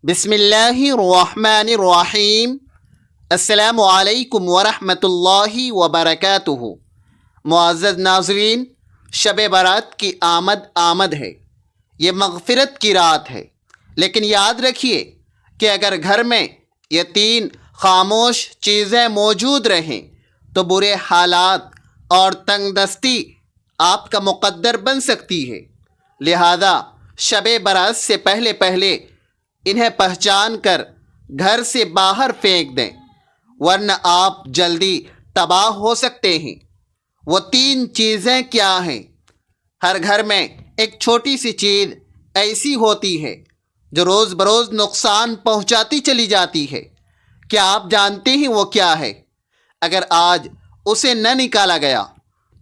بسم اللہ الرحمن الرحیم۔ السلام علیکم ورحمۃ اللہ وبرکاتہ۔ معزز ناظرین، شب برات کی آمد ہے۔ یہ مغفرت کی رات ہے، لیکن یاد رکھیے کہ اگر گھر میں یہ تین خاموش چیزیں موجود رہیں تو برے حالات اور تنگ دستی آپ کا مقدر بن سکتی ہے۔ لہذا شب برات سے پہلے انہیں پہچان کر گھر سے باہر پھینک دیں، ورنہ آپ جلدی تباہ ہو سکتے ہیں۔ وہ تین چیزیں کیا ہیں؟ ہر گھر میں ایک چھوٹی سی چیز ایسی ہوتی ہے جو روز بروز نقصان پہنچاتی چلی جاتی ہے۔ کیا آپ جانتے ہیں وہ کیا ہے؟ اگر آج اسے نہ نکالا گیا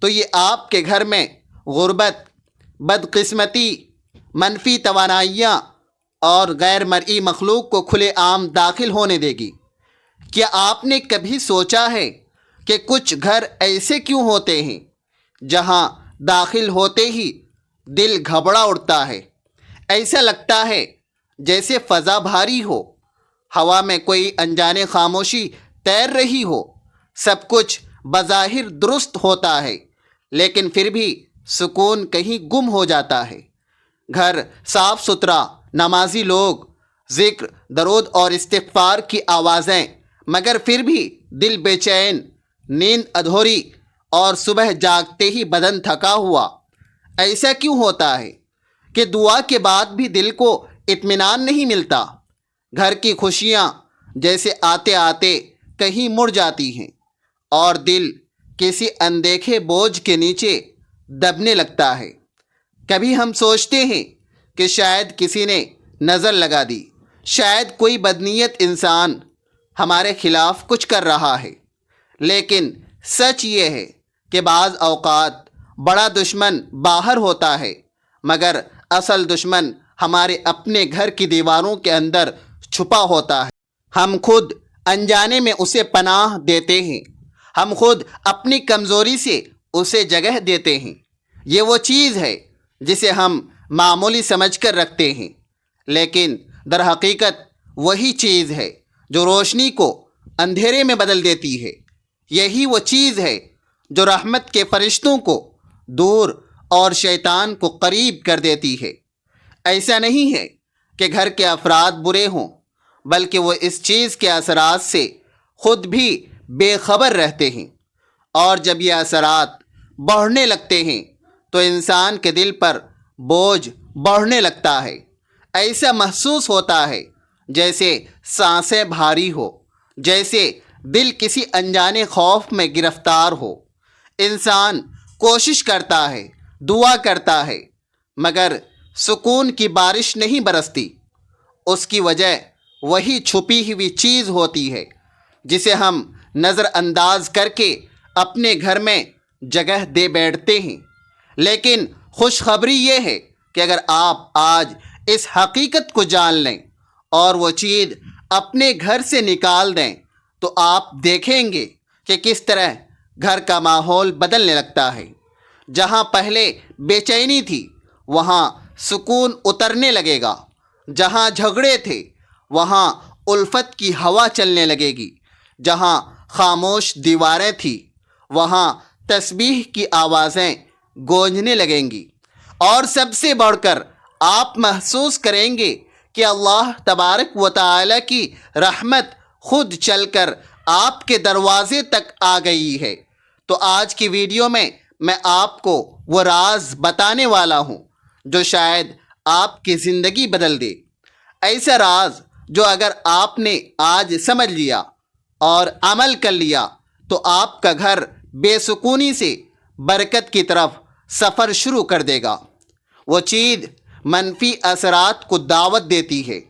تو یہ آپ کے گھر میں غربت، بدقسمتی، منفی توانائیاں اور غیر مرئی مخلوق کو کھلے عام داخل ہونے دے گی۔ کیا آپ نے کبھی سوچا ہے کہ کچھ گھر ایسے کیوں ہوتے ہیں جہاں داخل ہوتے ہی دل گھبرا اٹھتا ہے؟ ایسا لگتا ہے جیسے فضا بھاری ہو، ہوا میں کوئی انجانے خاموشی تیر رہی ہو۔ سب کچھ بظاہر درست ہوتا ہے، لیکن پھر بھی سکون کہیں گم ہو جاتا ہے۔ گھر صاف ستھرا، نمازی لوگ، ذکر، درود اور استغفار کی آوازیں، مگر پھر بھی دل بے چین، نیند ادھوری اور صبح جاگتے ہی بدن تھکا ہوا۔ ایسا کیوں ہوتا ہے کہ دعا کے بعد بھی دل کو اطمینان نہیں ملتا؟ گھر کی خوشیاں جیسے آتے آتے کہیں مڑ جاتی ہیں اور دل کسی اندیکھے بوجھ کے نیچے دبنے لگتا ہے۔ کبھی ہم سوچتے ہیں کہ شاید کسی نے نظر لگا دی، شاید کوئی بدنیت انسان ہمارے خلاف کچھ کر رہا ہے، لیکن سچ یہ ہے کہ بعض اوقات بڑا دشمن باہر ہوتا ہے، مگر اصل دشمن ہمارے اپنے گھر کی دیواروں کے اندر چھپا ہوتا ہے۔ ہم خود انجانے میں اسے پناہ دیتے ہیں، ہم خود اپنی کمزوری سے اسے جگہ دیتے ہیں۔ یہ وہ چیز ہے جسے ہم معمولی سمجھ کر رکھتے ہیں، لیکن در حقیقت وہی چیز ہے جو روشنی کو اندھیرے میں بدل دیتی ہے۔ یہی وہ چیز ہے جو رحمت کے فرشتوں کو دور اور شیطان کو قریب کر دیتی ہے۔ ایسا نہیں ہے کہ گھر کے افراد برے ہوں، بلکہ وہ اس چیز کے اثرات سے خود بھی بے خبر رہتے ہیں، اور جب یہ اثرات بڑھنے لگتے ہیں تو انسان کے دل پر بوجھ بڑھنے لگتا ہے۔ ایسا محسوس ہوتا ہے جیسے سانسیں بھاری ہو، جیسے دل کسی انجانے خوف میں گرفتار ہو۔ انسان کوشش کرتا ہے، دعا کرتا ہے، مگر سکون کی بارش نہیں برستی۔ اس کی وجہ وہی چھپی ہوئی چیز ہوتی ہے جسے ہم نظر انداز کر کے اپنے گھر میں جگہ دے بیٹھتے ہیں۔ لیکن خوشخبری یہ ہے کہ اگر آپ آج اس حقیقت کو جان لیں اور وہ چیز اپنے گھر سے نکال دیں تو آپ دیکھیں گے کہ کس طرح گھر کا ماحول بدلنے لگتا ہے۔ جہاں پہلے بے چینی تھی وہاں سکون اترنے لگے گا، جہاں جھگڑے تھے وہاں الفت کی ہوا چلنے لگے گی، جہاں خاموش دیواریں تھیں وہاں تسبیح کی آوازیں گونجنے لگیں گی، اور سب سے بڑھ کر آپ محسوس کریں گے کہ اللہ تبارک و تعالی کی رحمت خود چل کر آپ کے دروازے تک آ گئی ہے۔ تو آج کی ویڈیو میں آپ کو وہ راز بتانے والا ہوں جو شاید آپ کی زندگی بدل دے۔ ایسا راز جو اگر آپ نے آج سمجھ لیا اور عمل کر لیا تو آپ کا گھر بے سکونی سے برکت کی طرف سفر شروع کر دے گا۔ وہ چیز منفی اثرات کو دعوت دیتی ہے۔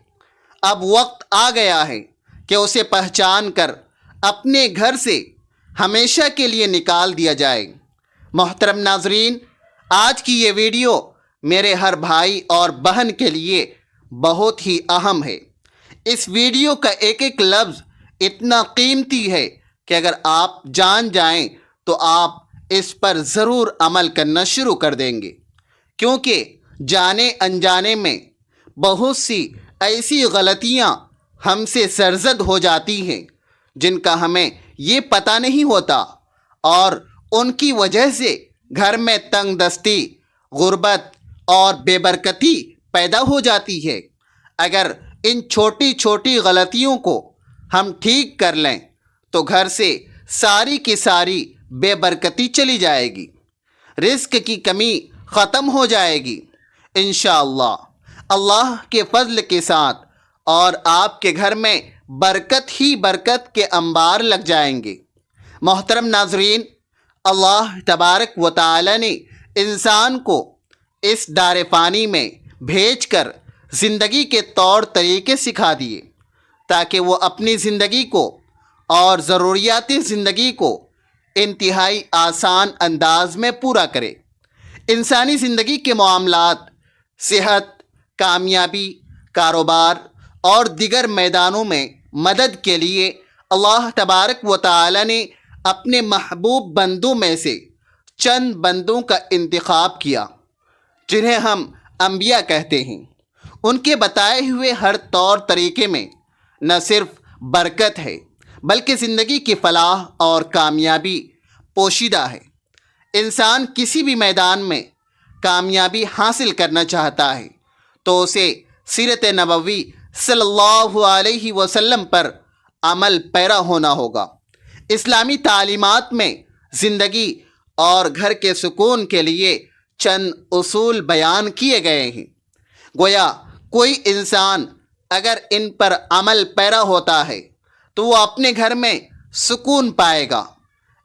اب وقت آ گیا ہے کہ اسے پہچان کر اپنے گھر سے ہمیشہ کے لیے نکال دیا جائے۔ محترم ناظرین، آج کی یہ ویڈیو میرے ہر بھائی اور بہن کے لیے بہت ہی اہم ہے۔ اس ویڈیو کا ایک ایک لفظ اتنا قیمتی ہے کہ اگر آپ جان جائیں تو آپ اس پر ضرور عمل کرنا شروع کر دیں گے، کیونکہ جانے انجانے میں بہت سی ایسی غلطیاں ہم سے سرزد ہو جاتی ہیں جن کا ہمیں یہ پتہ نہیں ہوتا، اور ان کی وجہ سے گھر میں تنگ دستی، غربت اور بے برکتی پیدا ہو جاتی ہے۔ اگر ان چھوٹی چھوٹی غلطیوں کو ہم ٹھیک کر لیں تو گھر سے ساری کی ساری بے برکتی چلی جائے گی، رزق کی کمی ختم ہو جائے گی انشاءاللہ، اللہ کے فضل کے ساتھ، اور آپ کے گھر میں برکت ہی برکت کے انبار لگ جائیں گے۔ محترم ناظرین، اللہ تبارک و تعالی نے انسان کو اس دار فانی میں بھیج کر زندگی کے طور طریقے سکھا دیے تاکہ وہ اپنی زندگی کو اور ضروریات زندگی کو انتہائی آسان انداز میں پورا کرے۔ انسانی زندگی کے معاملات، صحت، کامیابی، کاروبار اور دیگر میدانوں میں مدد کے لیے اللہ تبارک و تعالی نے اپنے محبوب بندوں میں سے چند بندوں کا انتخاب کیا جنہیں ہم انبیاء کہتے ہیں۔ ان کے بتائے ہوئے ہر طور طریقے میں نہ صرف برکت ہے بلکہ زندگی کی فلاح اور کامیابی پوشیدہ ہے۔ انسان کسی بھی میدان میں کامیابی حاصل کرنا چاہتا ہے تو اسے سیرت نبوی صلی اللہ علیہ وسلم پر عمل پیرا ہونا ہوگا۔ اسلامی تعلیمات میں زندگی اور گھر کے سکون کے لیے چند اصول بیان کیے گئے ہیں۔ گویا کوئی انسان اگر ان پر عمل پیرا ہوتا ہے تو وہ اپنے گھر میں سکون پائے گا۔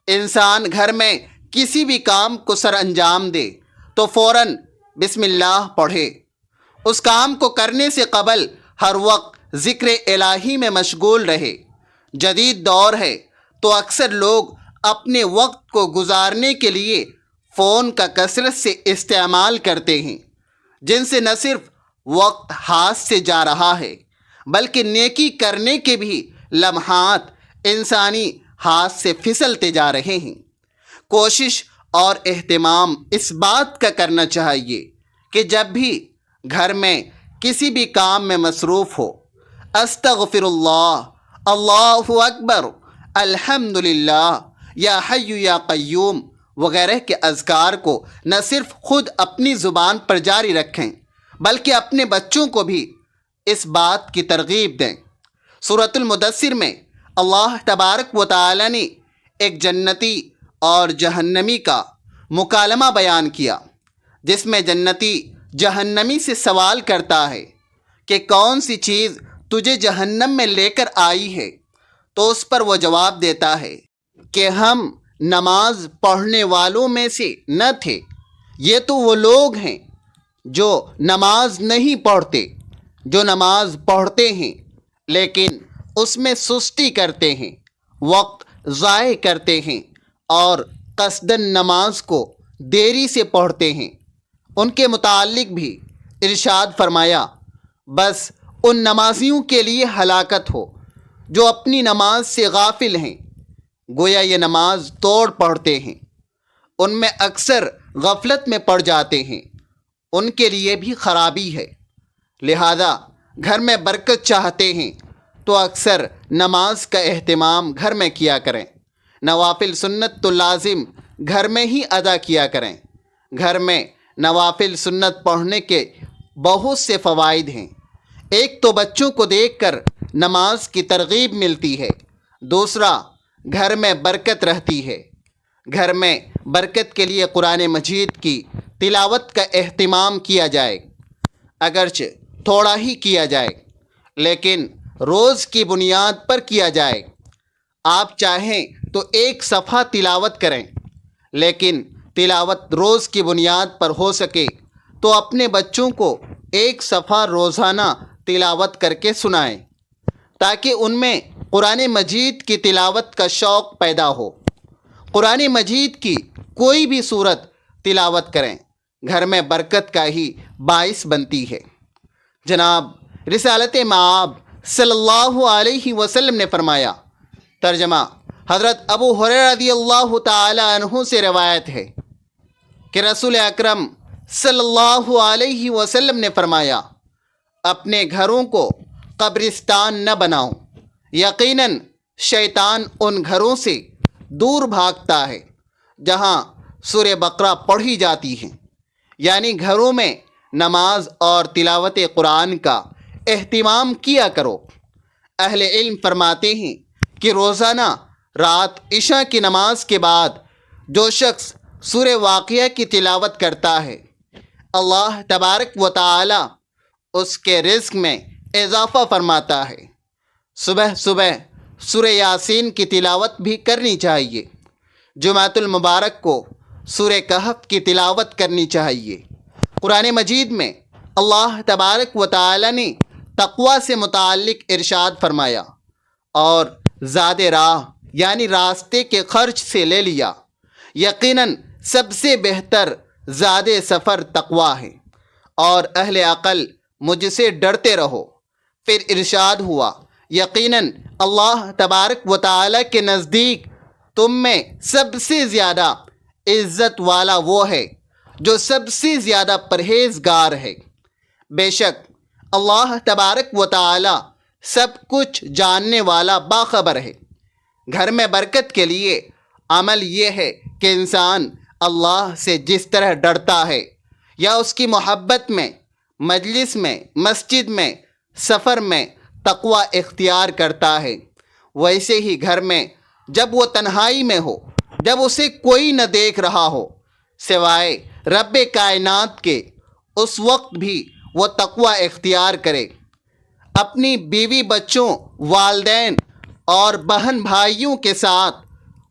انسان گھر میں کسی بھی کام کو سر انجام دے تو فوراً بسم اللہ پڑھے۔ اس کام کو کرنے سے قبل ہر وقت ذکر الہی میں مشغول رہے۔ جدید دور ہے تو اکثر لوگ اپنے وقت کو گزارنے کے لیے فون کا کثرت سے استعمال کرتے ہیں، جن سے نہ صرف وقت ہاتھ سے جا رہا ہے بلکہ نیکی کرنے کے بھی لمحات انسانی ہاتھ سے پھسلتے جا رہے ہیں۔ کوشش اور اہتمام اس بات کا کرنا چاہیے کہ جب بھی گھر میں کسی بھی کام میں مصروف ہو، استغفر اللہ، اللہ اکبر، الحمدللہ، یا حی یا قیوم وغیرہ کے اذکار کو نہ صرف خود اپنی زبان پر جاری رکھیں بلکہ اپنے بچوں کو بھی اس بات کی ترغیب دیں۔ سورۃ المدثر میں اللہ تبارک و تعالی نے ایک جنتی اور جہنمی کا مکالمہ بیان کیا، جس میں جنتی جہنمی سے سوال کرتا ہے کہ کون سی چیز تجھے جہنم میں لے کر آئی ہے، تو اس پر وہ جواب دیتا ہے کہ ہم نماز پڑھنے والوں میں سے نہ تھے، یہ تو وہ لوگ ہیں جو نماز نہیں پڑھتے، جو نماز پڑھتے ہیں لیکن اس میں سستی کرتے ہیں، وقت ضائع کرتے ہیں اور قصداً نماز کو دیری سے پڑھتے ہیں۔ ان کے متعلق بھی ارشاد فرمایا، بس ان نمازیوں کے لیے ہلاکت ہو جو اپنی نماز سے غافل ہیں۔ گویا یہ نماز توڑ پڑھتے ہیں، ان میں اکثر غفلت میں پڑ جاتے ہیں، ان کے لیے بھی خرابی ہے۔ لہذا گھر میں برکت چاہتے ہیں تو اکثر نماز کا اہتمام گھر میں کیا کریں۔ نوافل سنت تو لازم گھر میں ہی ادا کیا کریں۔ گھر میں نوافل سنت پڑھنے کے بہت سے فوائد ہیں۔ ایک تو بچوں کو دیکھ کر نماز کی ترغیب ملتی ہے، دوسرا گھر میں برکت رہتی ہے۔ گھر میں برکت کے لیے قرآن مجید کی تلاوت کا اہتمام کیا جائے، اگرچہ تھوڑا ہی کیا جائے لیکن روز کی بنیاد پر کیا جائے۔ آپ چاہیں تو ایک صفحہ تلاوت کریں، لیکن تلاوت روز کی بنیاد پر ہو سکے تو اپنے بچوں کو ایک صفحہ روزانہ تلاوت کر کے سنائیں تاکہ ان میں قرآن مجید کی تلاوت کا شوق پیدا ہو۔ قرآن مجید کی کوئی بھی صورت تلاوت کریں، گھر میں برکت کا ہی باعث بنتی ہے۔ جناب رسالت مآب صلی اللہ علیہ وسلم نے فرمایا، ترجمہ حضرت ابو ہریرہ رضی اللہ تعالی عنہ سے روایت ہے کہ رسول اکرم صلی اللہ علیہ وسلم نے فرمایا، اپنے گھروں کو قبرستان نہ بناؤ، یقیناً شیطان ان گھروں سے دور بھاگتا ہے جہاں سورہ بقرہ پڑھی جاتی ہیں، یعنی گھروں میں نماز اور تلاوت قرآن کا اہتمام کیا کرو۔ اہل علم فرماتے ہیں کہ روزانہ رات عشاء کی نماز کے بعد جو شخص سورہ واقعہ کی تلاوت کرتا ہے، اللہ تبارک و تعالی اس کے رزق میں اضافہ فرماتا ہے۔ صبح صبح سورہ یاسین کی تلاوت بھی کرنی چاہیے۔ جمعۃ المبارک کو سورہ کہف کی تلاوت کرنی چاہیے۔ قرآن مجید میں اللہ تبارک و تعالی نے تقوی سے متعلق ارشاد فرمایا، اور زاد راہ یعنی راستے کے خرچ سے لے لیا، یقیناً سب سے بہتر زاد سفر تقوی ہے، اور اہل عقل مجھ سے ڈرتے رہو۔ پھر ارشاد ہوا، یقیناً اللہ تبارک و تعالی کے نزدیک تم میں سب سے زیادہ عزت والا وہ ہے جو سب سے زیادہ پرہیزگار ہے۔ بے شک اللہ تبارک و تعالی سب کچھ جاننے والا باخبر ہے۔ گھر میں برکت کے لیے عمل یہ ہے کہ انسان اللہ سے جس طرح ڈرتا ہے یا اس کی محبت میں، مجلس میں، مسجد میں، سفر میں تقوی اختیار کرتا ہے، ویسے ہی گھر میں جب وہ تنہائی میں ہو، جب اسے کوئی نہ دیکھ رہا ہو سوائے رب کائنات کے، اس وقت بھی وہ تقوی اختیار کرے۔ اپنی بیوی، بچوں، والدین اور بہن بھائیوں کے ساتھ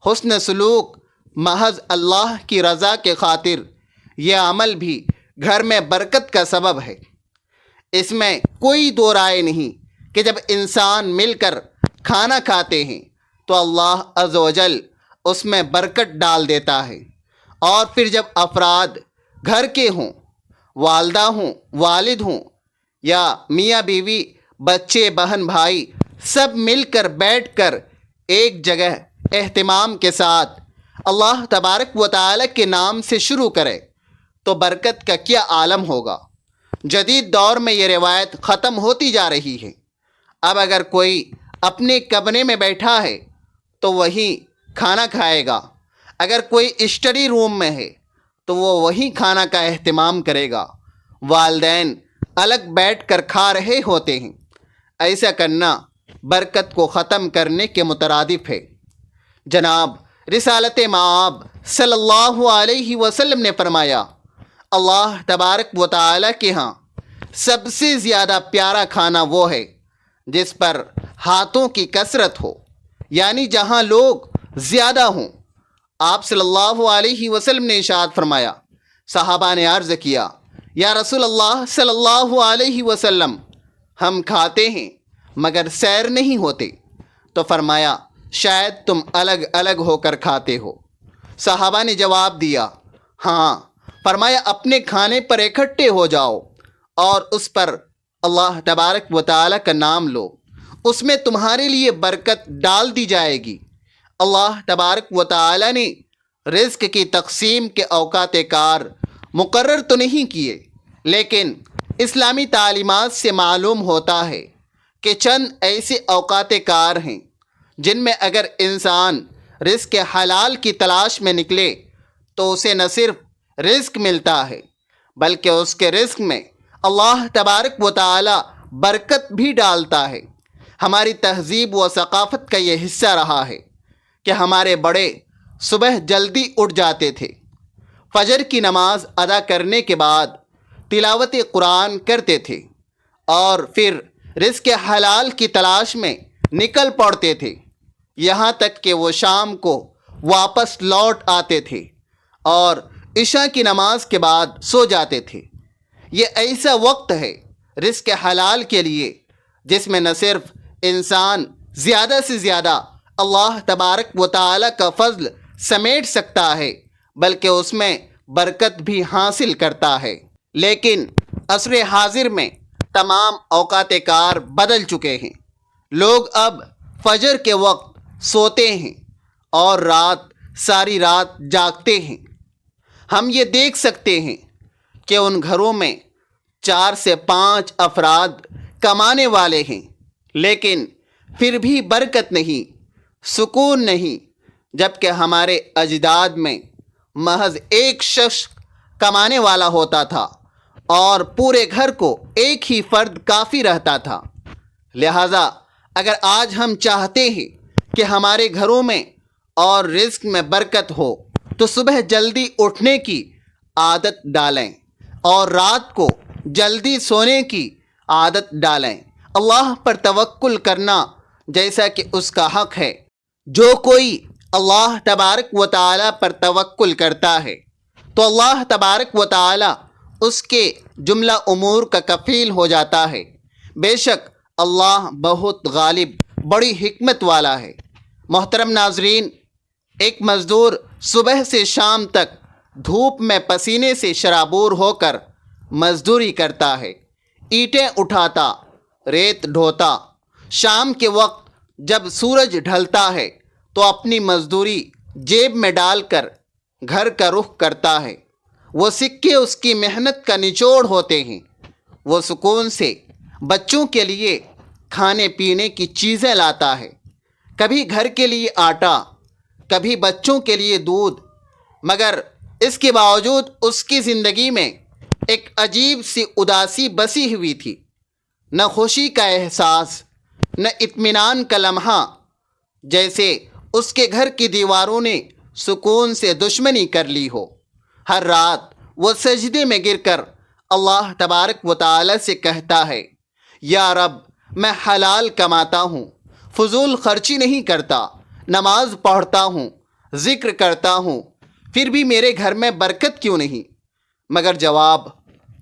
حسن سلوک محض اللہ کی رضا کے خاطر، یہ عمل بھی گھر میں برکت کا سبب ہے۔ اس میں کوئی دو رائے نہیں کہ جب انسان مل کر کھانا کھاتے ہیں تو اللہ عز و جل اس میں برکت ڈال دیتا ہے، اور پھر جب افراد گھر کے ہوں، والدہ ہوں، والد ہوں، یا میاں بیوی، بچے، بہن بھائی، سب مل کر بیٹھ کر ایک جگہ اہتمام کے ساتھ اللہ تبارک و تعالی کے نام سے شروع کرے تو برکت کا کیا عالم ہوگا۔ جدید دور میں یہ روایت ختم ہوتی جا رہی ہے۔ اب اگر کوئی اپنے کمرے میں بیٹھا ہے تو وہیں کھانا کھائے گا، اگر کوئی اسٹڈی روم میں ہے تو وہ وہیں کھانا کا اہتمام کرے گا۔ والدین الگ بیٹھ کر کھا رہے ہوتے ہیں، ایسا کرنا برکت کو ختم کرنے کے مترادف ہے۔ جناب رسالت مآب صلی اللہ علیہ وسلم نے فرمایا، اللہ تبارک و تعالی کے ہاں سب سے زیادہ پیارا کھانا وہ ہے جس پر ہاتھوں کی کثرت ہو، یعنی جہاں لوگ زیادہ ہوں۔ آپ صلی اللہ علیہ وسلم نے ارشاد فرمایا، صحابہ نے عرض کیا، یا رسول اللہ صلی اللہ علیہ وسلم، ہم کھاتے ہیں مگر سیر نہیں ہوتے۔ تو فرمایا، شاید تم الگ الگ ہو کر کھاتے ہو۔ صحابہ نے جواب دیا، ہاں۔ فرمایا، اپنے کھانے پر اکٹھے ہو جاؤ اور اس پر اللہ تبارک و تعالی کا نام لو، اس میں تمہارے لیے برکت ڈال دی جائے گی۔ اللہ تبارک و تعالی نے رزق کی تقسیم کے اوقات کار مقرر تو نہیں کیے، لیکن اسلامی تعلیمات سے معلوم ہوتا ہے کہ چند ایسے اوقات کار ہیں جن میں اگر انسان رزق حلال کی تلاش میں نکلے تو اسے نہ صرف رزق ملتا ہے بلکہ اس کے رزق میں اللہ تبارک و تعالی برکت بھی ڈالتا ہے۔ ہماری تہذیب و ثقافت کا یہ حصہ رہا ہے کہ ہمارے بڑے صبح جلدی اٹھ جاتے تھے، فجر کی نماز ادا کرنے کے بعد تلاوت قرآن کرتے تھے اور پھر رزق حلال کی تلاش میں نکل پڑتے تھے، یہاں تک کہ وہ شام کو واپس لوٹ آتے تھے اور عشاء کی نماز کے بعد سو جاتے تھے۔ یہ ایسا وقت ہے رزق حلال کے لیے جس میں نہ صرف انسان زیادہ سے زیادہ اللہ تبارک و تعالی کا فضل سمیٹ سکتا ہے بلکہ اس میں برکت بھی حاصل کرتا ہے۔ لیکن عصر حاضر میں تمام اوقات کار بدل چکے ہیں۔ لوگ اب فجر کے وقت سوتے ہیں اور ساری رات جاگتے ہیں۔ ہم یہ دیکھ سکتے ہیں کہ ان گھروں میں 4 سے 5 افراد کمانے والے ہیں، لیکن پھر بھی برکت نہیں، سکون نہیں، جبکہ ہمارے اجداد میں محض ایک شخص کمانے والا ہوتا تھا اور پورے گھر کو ایک ہی فرد کافی رہتا تھا۔ لہٰذا اگر آج ہم چاہتے ہیں کہ ہمارے گھروں میں اور رزق میں برکت ہو تو صبح جلدی اٹھنے کی عادت ڈالیں اور رات کو جلدی سونے کی عادت ڈالیں۔ اللہ پر توکل کرنا جیسا کہ اس کا حق ہے۔ جو کوئی اللہ تبارک و تعالی پر توکل کرتا ہے تو اللہ تبارک و تعالی اس کے جملہ امور کا کفیل ہو جاتا ہے۔ بے شک اللہ بہت غالب، بڑی حکمت والا ہے۔ محترم ناظرین، ایک مزدور صبح سے شام تک دھوپ میں پسینے سے شرابور ہو کر مزدوری کرتا ہے، اینٹیں اٹھاتا، ریت ڈھوتا۔ شام کے وقت جب سورج ڈھلتا ہے تو اپنی مزدوری جیب میں ڈال کر گھر کا رخ کرتا ہے۔ وہ سکے اس کی محنت کا نچوڑ ہوتے ہیں۔ وہ سکون سے بچوں کے لیے کھانے پینے کی چیزیں لاتا ہے، کبھی گھر کے لیے آٹا، کبھی بچوں کے لیے دودھ، مگر اس کے باوجود اس کی زندگی میں ایک عجیب سی اداسی بسی ہوئی تھی، نہ خوشی کا احساس، نہ اطمینان کا لمحہ، جیسے اس کے گھر کی دیواروں نے سکون سے دشمنی کر لی ہو۔ ہر رات وہ سجدے میں گر کر اللہ تبارک و تعالی سے کہتا ہے، یا رب، میں حلال کماتا ہوں، فضول خرچی نہیں کرتا، نماز پڑھتا ہوں، ذکر کرتا ہوں، پھر بھی میرے گھر میں برکت کیوں نہیں؟ مگر جواب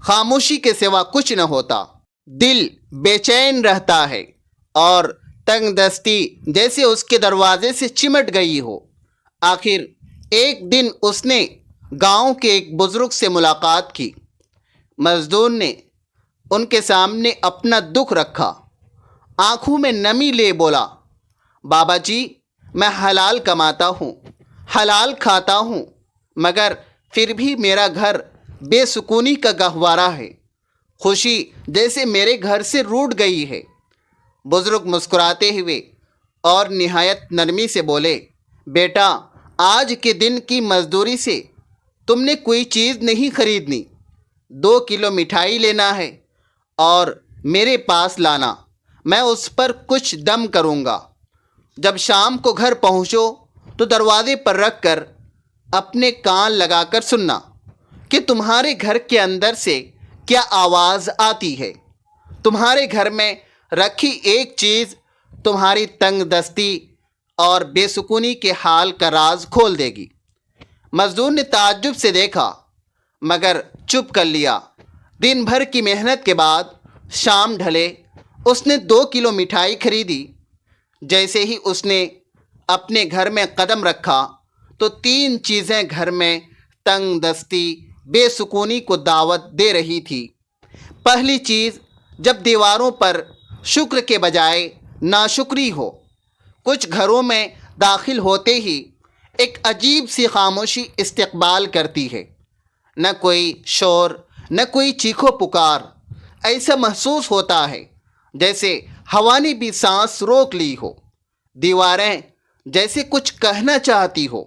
خاموشی کے سوا کچھ نہ ہوتا۔ دل بے چین رہتا ہے اور تنگ دستی جیسے اس کے دروازے سے چمٹ گئی ہو۔ آخر ایک دن اس نے گاؤں کے ایک بزرگ سے ملاقات کی۔ مزدور نے ان کے سامنے اپنا دکھ رکھا، آنکھوں میں نمی لے بولا، بابا جی، میں حلال کماتا ہوں، حلال کھاتا ہوں، مگر پھر بھی میرا گھر بے سکونی کا گہوارہ ہے، خوشی جیسے میرے گھر سے روٹ گئی ہے۔ بزرگ مسکراتے ہوئے اور نہایت نرمی سے بولے، بیٹا، آج کے دن کی مزدوری سے تم نے کوئی چیز نہیں خریدنی، 2 کلو مٹھائی لینا ہے اور میرے پاس لانا، میں اس پر کچھ دم کروں گا۔ جب شام کو گھر پہنچو تو دروازے پر رکھ کر اپنے کان لگا کر سننا کہ تمہارے گھر کے اندر سے کیا آواز آتی ہے۔ تمہارے گھر میں رکھی ایک چیز تمہاری تنگ دستی اور بے سکونی کے حال کا راز کھول دے گی۔ مزدور نے تعجب سے دیکھا مگر چپ کر لیا۔ دن بھر کی محنت کے بعد شام ڈھلے، اس نے 2 کلو مٹھائی خریدی۔ جیسے ہی اس نے اپنے گھر میں قدم رکھا تو 3 چیزیں گھر میں تنگ دستی، بے سکونی کو دعوت دے رہی تھی۔ پہلی چیز، جب دیواروں پر شکر کے بجائے ناشکری ہو۔ کچھ گھروں میں داخل ہوتے ہی ایک عجیب سی خاموشی استقبال کرتی ہے، نہ کوئی شور، نہ کوئی چیخو پکار۔ ایسا محسوس ہوتا ہے جیسے ہوا نے بھی سانس روک لی ہو۔ دیواریں جیسے کچھ کہنا چاہتی ہو،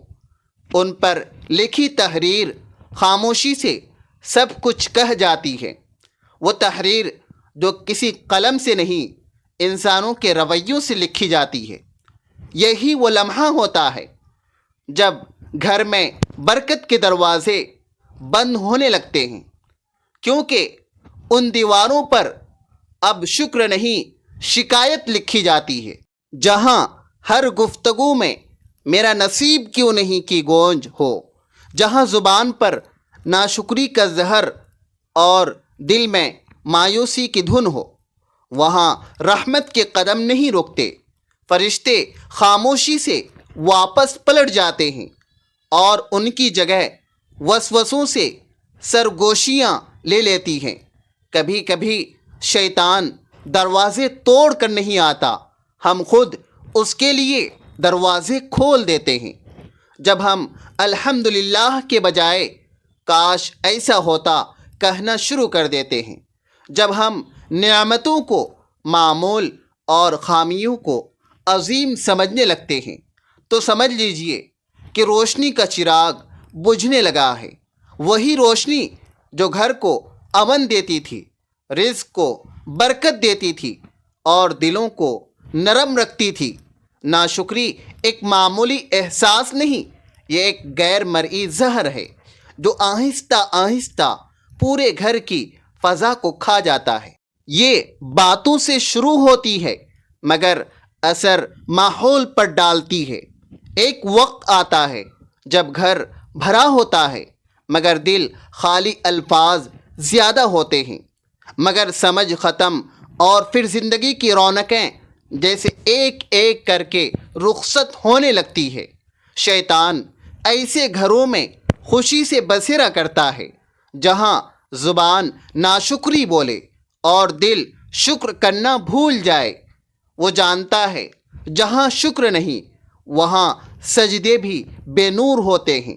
ان پر لکھی تحریر خاموشی سے سب کچھ کہہ جاتی ہے۔ وہ تحریر جو کسی قلم سے نہیں، انسانوں کے رویوں سے لکھی جاتی ہے۔ یہی وہ لمحہ ہوتا ہے جب گھر میں برکت کے دروازے بند ہونے لگتے ہیں، کیونکہ ان دیواروں پر اب شکر نہیں، شکایت لکھی جاتی ہے۔ جہاں ہر گفتگو میں میرا نصیب کیوں نہیں کی گونج ہو، جہاں زبان پر ناشکری کا زہر اور دل میں مایوسی کی دھن ہو، وہاں رحمت کے قدم نہیں رکتے۔ فرشتے خاموشی سے واپس پلٹ جاتے ہیں اور ان کی جگہ وسوسوں سے سرگوشیاں لے لیتی ہیں۔ کبھی کبھی شیطان دروازے توڑ کر نہیں آتا، ہم خود اس کے لیے دروازے کھول دیتے ہیں۔ جب ہم الحمدللہ کے بجائے کاش ایسا ہوتا کہنا شروع کر دیتے ہیں، جب ہم نعمتوں کو معمول اور خامیوں کو عظیم سمجھنے لگتے ہیں تو سمجھ لیجئے کہ روشنی کا چراغ بجھنے لگا ہے۔ وہی روشنی جو گھر کو امن دیتی تھی، رزق کو برکت دیتی تھی اور دلوں کو نرم رکھتی تھی۔ ناشکری ایک معمولی احساس نہیں، یہ ایک غیر مرئی زہر ہے جو آہستہ آہستہ پورے گھر کی فضا کو کھا جاتا ہے۔ یہ باتوں سے شروع ہوتی ہے مگر اثر ماحول پر ڈالتی ہے۔ ایک وقت آتا ہے جب گھر بھرا ہوتا ہے مگر دل خالی، الفاظ زیادہ ہوتے ہیں مگر سمجھ ختم، اور پھر زندگی کی رونقیں جیسے ایک ایک کر کے رخصت ہونے لگتی ہے۔ شیطان ایسے گھروں میں خوشی سے بسیرا کرتا ہے جہاں زبان ناشکری بولے اور دل شکر کرنا بھول جائے۔ وہ جانتا ہے جہاں شکر نہیں وہاں سجدے بھی بے نور ہوتے ہیں،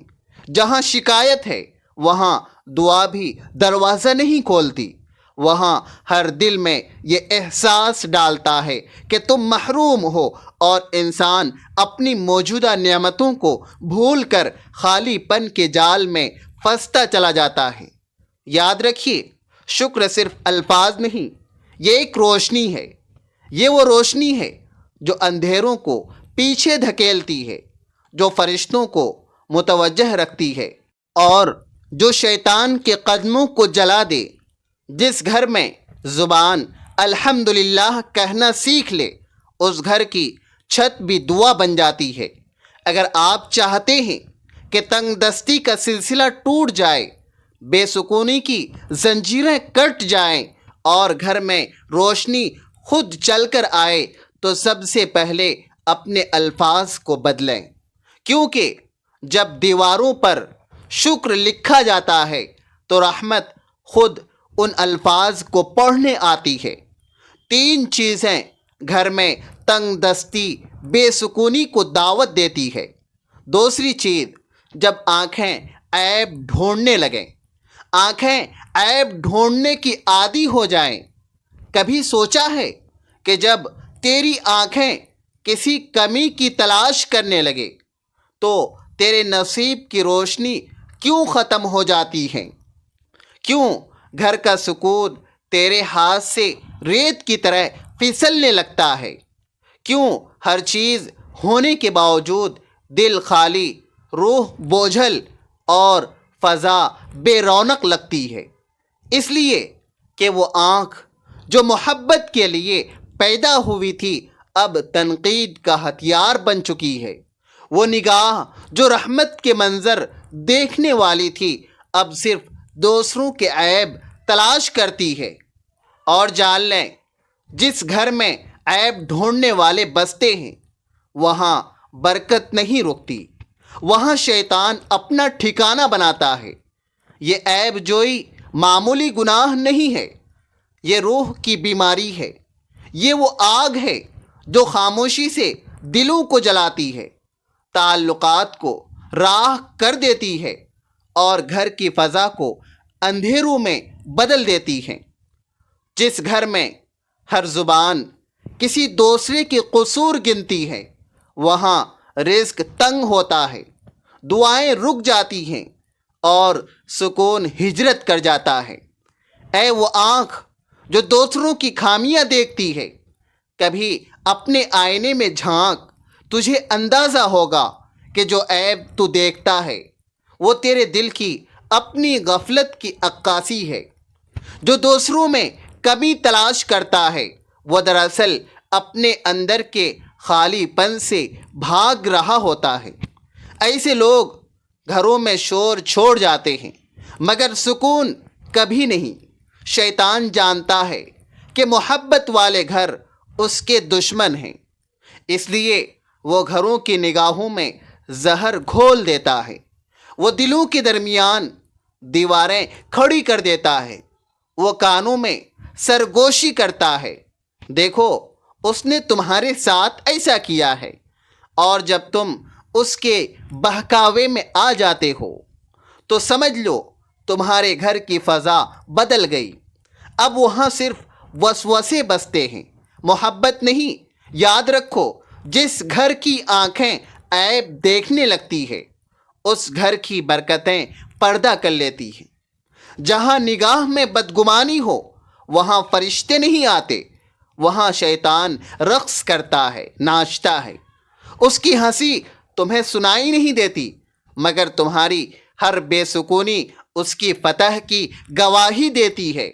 جہاں شکایت ہے وہاں دعا بھی دروازہ نہیں کھولتی، وہاں ہر دل میں یہ احساس ڈالتا ہے کہ تم محروم ہو، اور انسان اپنی موجودہ نعمتوں کو بھول کر خالی پن کے جال میں پھنستا چلا جاتا ہے۔ یاد رکھیے، شکر صرف الفاظ نہیں، یہ ایک روشنی ہے۔ یہ وہ روشنی ہے جو اندھیروں کو پیچھے دھکیلتی ہے، جو فرشتوں کو متوجہ رکھتی ہے اور جو شیطان کے قدموں کو جلا دے۔ جس گھر میں زبان الحمدللہ کہنا سیکھ لے، اس گھر کی چھت بھی دعا بن جاتی ہے۔ اگر آپ چاہتے ہیں کہ تنگ دستی کا سلسلہ ٹوٹ جائے، بے سکونی کی زنجیریں کٹ جائیں اور گھر میں روشنی خود چل کر آئے، تو سب سے پہلے اپنے الفاظ کو بدلیں، کیونکہ جب دیواروں پر شکر لکھا جاتا ہے تو رحمت خود ان الفاظ کو پڑھنے آتی ہے۔ 3 چیزیں گھر میں تنگ دستی، بے سکونی کو دعوت دیتی ہے۔ دوسری چیز، جب آنکھیں عیب ڈھونڈنے لگیں، آنکھیں عیب ڈھونڈنے کی عادی ہو جائیں۔ کبھی سوچا ہے کہ جب تیری آنکھیں کسی کمی کی تلاش کرنے لگے تو تیرے نصیب کی روشنی کیوں ختم ہو جاتی ہے؟ کیوں گھر کا سکون تیرے ہاتھ سے ریت کی طرح پھسلنے لگتا ہے؟ کیوں ہر چیز ہونے کے باوجود دل خالی، روح بوجھل اور فضا بے رونق لگتی ہے؟ اس لیے کہ وہ آنکھ جو محبت کے لیے پیدا ہوئی تھی اب تنقید کا ہتھیار بن چکی ہے۔ وہ نگاہ جو رحمت کے منظر دیکھنے والی تھی اب صرف دوسروں کے عیب تلاش کرتی ہے۔ اور جان لیں، جس گھر میں عیب ڈھونڈنے والے بستے ہیں وہاں برکت نہیں رکتی، وہاں شیطان اپنا ٹھکانہ بناتا ہے۔ یہ عیب جوئی معمولی گناہ نہیں ہے، یہ روح کی بیماری ہے۔ یہ وہ آگ ہے جو خاموشی سے دلوں کو جلاتی ہے، تعلقات کو راہ کر دیتی ہے اور گھر کی فضا کو اندھیروں میں بدل دیتی ہے۔ جس گھر میں ہر زبان کسی دوسرے کے قصور گنتی ہے وہاں رزق تنگ ہوتا ہے، دعائیں رک جاتی ہیں اور سکون ہجرت کر جاتا ہے۔ اے وہ آنکھ جو دوسروں کی خامیاں دیکھتی ہے، کبھی اپنے آئینے میں جھانک، تجھے اندازہ ہوگا کہ جو عیب تو دیکھتا ہے وہ تیرے دل کی اپنی غفلت کی عکاسی ہے۔ جو دوسروں میں کمی تلاش کرتا ہے وہ دراصل اپنے اندر کے خالی پن سے بھاگ رہا ہوتا ہے۔ ایسے لوگ گھروں میں شور چھوڑ جاتے ہیں مگر سکون کبھی نہیں۔ شیطان جانتا ہے کہ محبت والے گھر اس کے دشمن ہیں، اس لیے وہ گھروں کی نگاہوں میں زہر گھول دیتا ہے۔ وہ دلوں کے درمیان دیواریں کھڑی کر دیتا ہے، وہ کانوں میں سرگوشی کرتا ہے۔ دیکھو، اس نے تمہارے ساتھ ایسا کیا ہے، اور جب تم اس کے بہکاوے میں آ جاتے ہو تو سمجھ لو تمہارے گھر کی فضا بدل گئی۔ اب وہاں صرف وسوسے بستے ہیں، محبت نہیں۔ یاد رکھو، جس گھر کی آنکھیں عیب دیکھنے لگتی ہے اس گھر کی برکتیں پردہ کر لیتی ہیں۔ جہاں نگاہ میں بدگمانی ہو وہاں فرشتے نہیں آتے، وہاں شیطان رقص کرتا ہے، ناچتا ہے۔ اس کی ہنسی تمہیں سنائی نہیں دیتی، مگر تمہاری ہر بے سکونی اس کی فتح کی گواہی دیتی ہے۔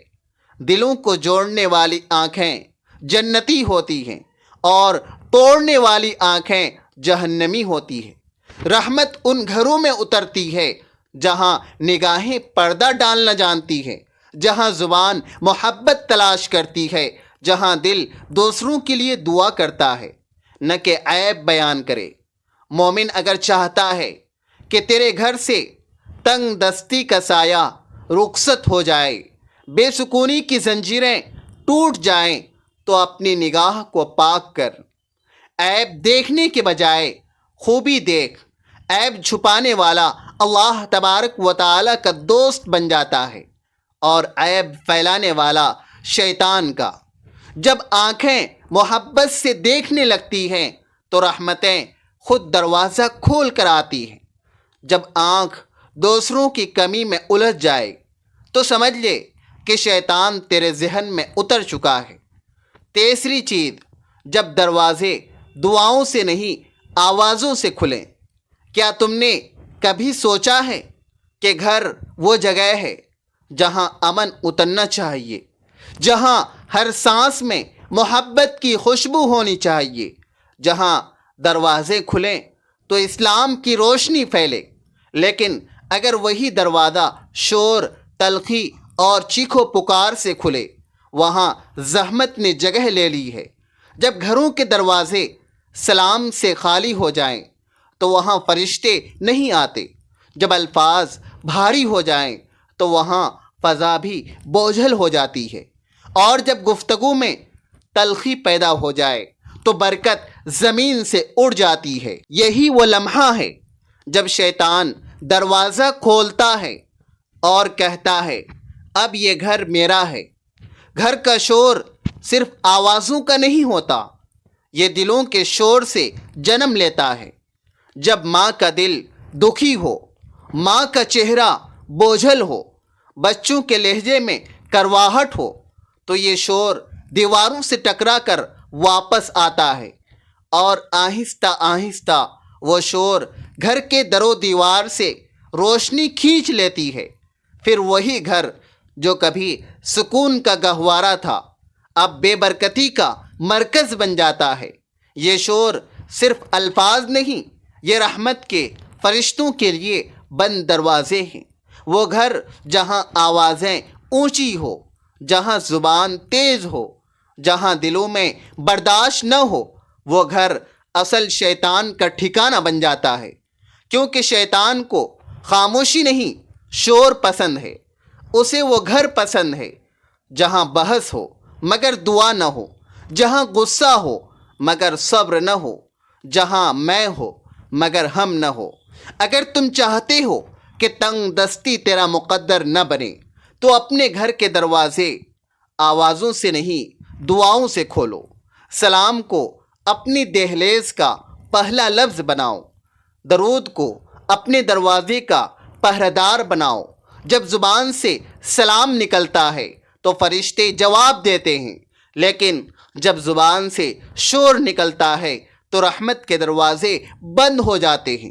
دلوں کو جوڑنے والی آنکھیں جنتی ہوتی ہیں اور توڑنے والی آنکھیں جہنمی ہوتی ہیں۔ رحمت ان گھروں میں اترتی ہے جہاں نگاہیں پردہ ڈالنا جانتی ہیں، جہاں زبان محبت تلاش کرتی ہے، جہاں دل دوسروں کے لیے دعا کرتا ہے، نہ کہ عیب بیان کرے۔ مومن اگر چاہتا ہے کہ تیرے گھر سے تنگ دستی کا سایہ رخصت ہو جائے، بے سکونی کی زنجیریں ٹوٹ جائیں، تو اپنی نگاہ کو پاک کر۔ عیب دیکھنے کے بجائے خوبی دیکھ۔ عیب چھپانے والا اللہ تبارک و تعالیٰ کا دوست بن جاتا ہے اور عیب پھیلانے والا شیطان کا۔ جب آنکھیں محبت سے دیکھنے لگتی ہیں تو رحمتیں خود دروازہ کھول کر آتی ہیں۔ جب آنکھ دوسروں کی کمی میں الجھ جائے تو سمجھ لے کہ شیطان تیرے ذہن میں اتر چکا ہے۔ تیسری چیز، جب دروازے دعاؤں سے نہیں آوازوں سے کھلیں۔ کیا تم نے کبھی سوچا ہے کہ گھر وہ جگہ ہے جہاں امن اترنا چاہیے، جہاں ہر سانس میں محبت کی خوشبو ہونی چاہیے، جہاں دروازے کھلیں تو اسلام کی روشنی پھیلے؟ لیکن اگر وہی دروازہ شور، تلخی اور چیخو پکار سے کھلے، وہاں زحمت نے جگہ لے لی ہے۔ جب گھروں کے دروازے سلام سے خالی ہو جائیں تو وہاں فرشتے نہیں آتے۔ جب الفاظ بھاری ہو جائیں تو وہاں فضا بھی بوجھل ہو جاتی ہے، اور جب گفتگو میں تلخی پیدا ہو جائے تو برکت زمین سے اڑ جاتی ہے۔ یہی وہ لمحہ ہے جب شیطان دروازہ کھولتا ہے اور کہتا ہے، اب یہ گھر میرا ہے۔ گھر کا شور صرف آوازوں کا نہیں ہوتا، یہ دلوں کے شور سے جنم لیتا ہے۔ جب ماں کا دل دکھی ہو، ماں کا چہرہ بوجھل ہو، بچوں کے لہجے میں کرواہٹ ہو، تو یہ شور دیواروں سے ٹکرا کر واپس آتا ہے، اور آہستہ آہستہ وہ شور گھر کے در و دیوار سے روشنی کھینچ لیتی ہے۔ پھر وہی گھر جو کبھی سکون کا گہوارہ تھا اب بے برکتی کا مرکز بن جاتا ہے۔ یہ شور صرف الفاظ نہیں، یہ رحمت کے فرشتوں کے لیے بند دروازے ہیں۔ وہ گھر جہاں آوازیں اونچی ہو، جہاں زبان تیز ہو، جہاں دلوں میں برداشت نہ ہو، وہ گھر اصل شیطان کا ٹھکانہ بن جاتا ہے، کیونکہ شیطان کو خاموشی نہیں، شور پسند ہے۔ اسے وہ گھر پسند ہے جہاں بحث ہو مگر دعا نہ ہو، جہاں غصہ ہو مگر صبر نہ ہو، جہاں میں ہو مگر ہم نہ ہو۔ اگر تم چاہتے ہو کہ تنگ دستی تیرا مقدر نہ بنے تو اپنے گھر کے دروازے آوازوں سے نہیں دعاؤں سے کھولو۔ سلام کو اپنی دہلیز کا پہلا لفظ بناؤ، درود کو اپنے دروازے کا پہرہ دار بناؤ۔ جب زبان سے سلام نکلتا ہے تو فرشتے جواب دیتے ہیں، لیکن جب زبان سے شور نکلتا ہے تو رحمت کے دروازے بند ہو جاتے ہیں۔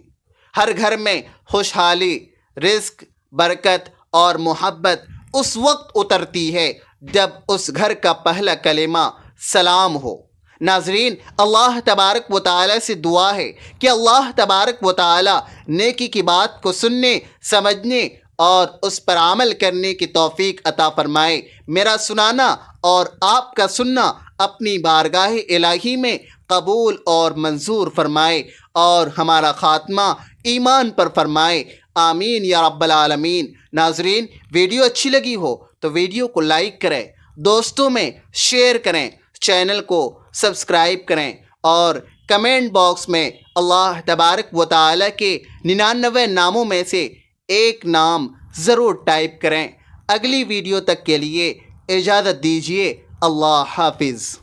ہر گھر میں خوشحالی، رزق، برکت اور محبت اس وقت اترتی ہے جب اس گھر کا پہلا کلمہ سلام ہو۔ ناظرین، اللہ تبارک و تعالیٰ سے دعا ہے کہ اللہ تبارک و تعالیٰ نیکی کی بات کو سننے، سمجھنے اور اس پر عمل کرنے کی توفیق عطا فرمائے۔ میرا سنانا اور آپ کا سننا اپنی بارگاہ الہی میں قبول اور منظور فرمائے، اور ہمارا خاتمہ ایمان پر فرمائے، آمین یا رب العالمین۔ ناظرین، ویڈیو اچھی لگی ہو تو ویڈیو کو لائک کریں، دوستوں میں شیئر کریں، چینل کو سبسکرائب کریں، اور کمنٹ باکس میں اللہ تبارک و تعالیٰ کے 99 ناموں میں سے ایک نام ضرور ٹائپ کریں۔ اگلی ویڈیو تک کے لیے اجازت دیجیے، اللہ حافظ۔